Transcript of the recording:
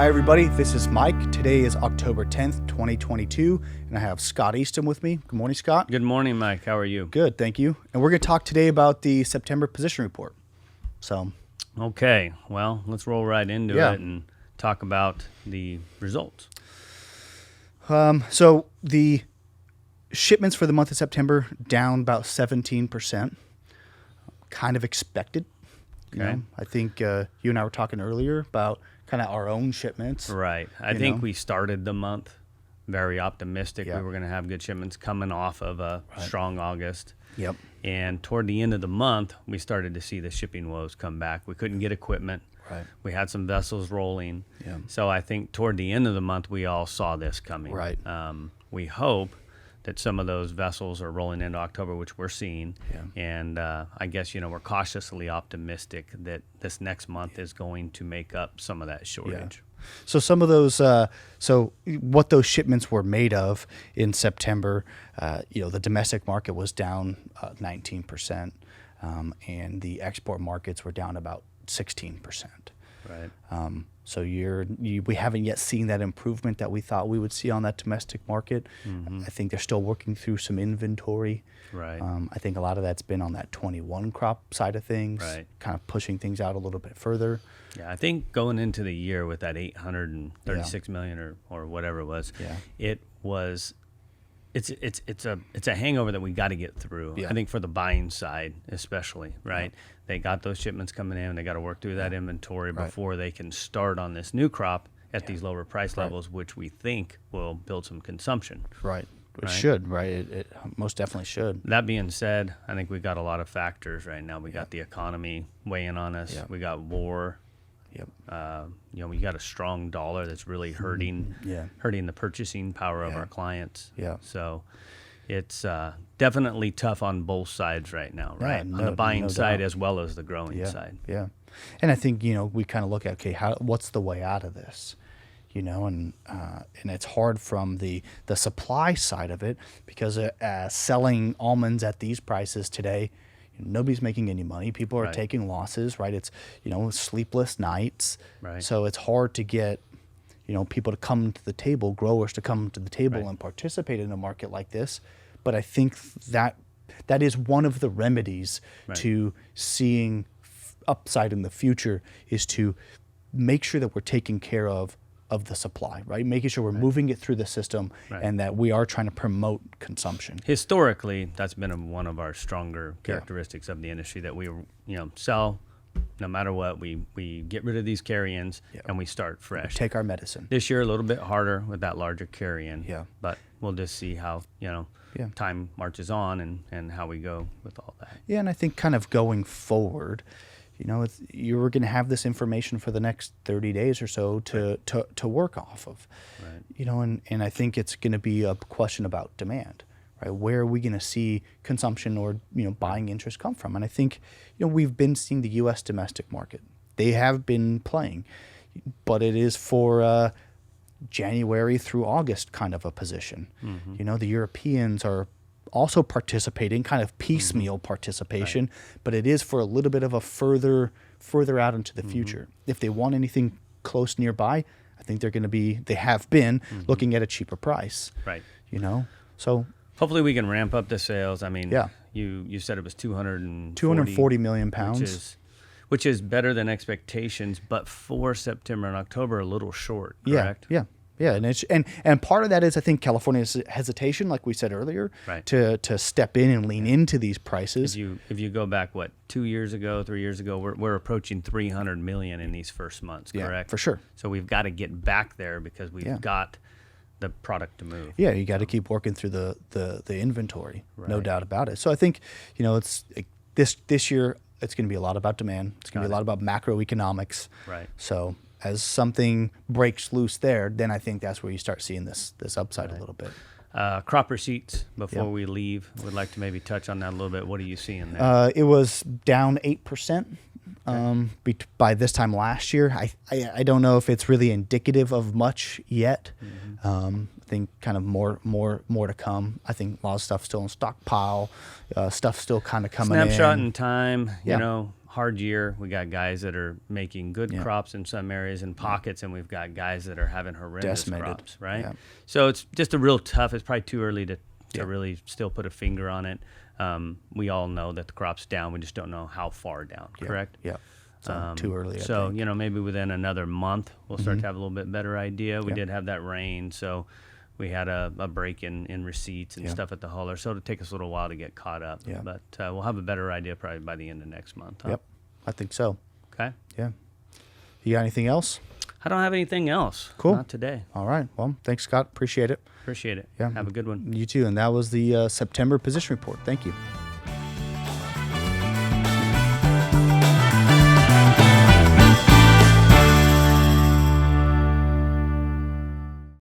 Hi, everybody. This is Mike. Today is October 10th, 2022, and I have Scott Easton with me. Good morning, Scott. Good morning, Mike. How are you? Good, thank you. And we're going to talk today about the September position report. Okay. Well, let's roll right into it and talk about the results. So the shipments for the month of September down about 17%. Kind of expected. Okay. You know, I think you and I were talking earlier about kind of our own shipments. Right. I think we started the month very optimistic. Yeah. We were going to have good shipments coming off of a strong August. Yep. And toward the end of the month, we started to see the shipping woes come back. We couldn't get equipment. Right. We had some vessels rolling. Yeah. So I think toward the end of the month, we all saw this coming. Right. We hope that some of those vessels are rolling into October, which we're seeing. Yeah. And I guess, we're cautiously optimistic that this next month is going to make up some of that shortage. Yeah. So some of those, so what those shipments were made of in September, the domestic market was down 19%, and the export markets were down about 16%. Right. So we haven't yet seen that improvement that we thought we would see on that domestic market. Mm-hmm. I think they're still working through some inventory. Right. I think a lot of that's been on that 21 crop side of things, Right. kind of pushing things out a little bit further. Yeah, I think going into the year with that 836 million or whatever it was, it's a hangover that we got to get through. Yeah. I think for the buying side especially, right? Yeah. They got those shipments coming in, they got to work through that inventory before they can start on this new crop at these lower price levels, which we think will build some consumption. Right. It should, right? It most definitely should. That being said, I think we've got a lot of factors right now. We got the economy weighing on us. Yep. We got war. Yep. We got a strong dollar that's really hurting the purchasing power of our clients. Yeah. So it's definitely tough on both sides right now, right? Yeah, on the buying side doubt. as well as the growing Yeah. side. Yeah. And I think, we kind of look at, what's the way out of this? And it's hard from the supply side of it because selling almonds at these prices today, nobody's making any money. People are taking losses, right? It's, sleepless nights. Right. So it's hard to get, people to come to the table, growers to come to the table and participate in a market like this. But I think that is one of the remedies to seeing upside in the future is to make sure that we're taking care of the supply, right? Making sure we're moving it through the system and that we are trying to promote consumption. Historically, that's been one of our stronger characteristics of the industry that we, sell no matter what. We get rid of these carry-ins and we start fresh. Take our medicine. This year, a little bit harder with that larger carry-in. Yeah. But we'll just see how, time marches on and how we go with all that. Yeah, and I think kind of going forward, you're going to have this information for the next 30 days or so to work off of. Right. And I think it's going to be a question about demand, right? Where are we going to see consumption or, buying interest come from? And I think, we've been seeing the U.S. domestic market. They have been playing, but it is for January through August kind of a position. Mm-hmm. The Europeans are also participating, kind of piecemeal participation, but it is for a little bit of a further out into the future. If they want anything close nearby, I think they have been looking at a cheaper price. Right. So hopefully we can ramp up the sales. I mean, you said it was 240 million pounds. Which is better than expectations, but for September and October, a little short, correct? Yeah, and part of that is I think California's hesitation, like we said earlier, to step in and lean into these prices. If you go back 3 years ago, we're approaching 300 million in these first months, correct? Yeah, for sure. So we've got to get back there because we've got the product to move. Yeah, you got to keep working through the inventory, no doubt about it. So I think it's this year it's going to be a lot about demand. It's going to be a lot about macroeconomics. Right. So as something breaks loose there, then I think that's where you start seeing this upside a little bit. Crop receipts, before we leave, would like to maybe touch on that a little bit. What are you seeing there? It was down 8% by this time last year. I don't know if it's really indicative of much yet. I think kind of more to come. I think a lot of stuff still in stockpile, stuff still kind of coming in. Snapshot in time, hard year. We got guys that are making good Yeah. crops in some areas and pockets, and we've got guys that are having horrendous Decimated. crops, right? Yeah. So it's just a real tough. It's probably too early to Yeah. really still put a finger on it. We all know that the crop's down. We just don't know how far down. Yeah. Correct? Yeah. So too early. I So, think. you know, maybe within another month, we'll start to have a little bit better idea. We Yeah. did have that rain, so we had a break in receipts and Yeah. stuff at the hauler. So it'll take us a little while to get caught up. Yeah. But we'll have a better idea probably by the end of next month. Huh? Yep. I think so. Okay. Yeah. You got anything else? I don't have anything else. Cool. Not today. All right. Well, thanks, Scott. Appreciate it. Appreciate it. Yeah. Have a good one. You too. And that was the September position report. Thank you.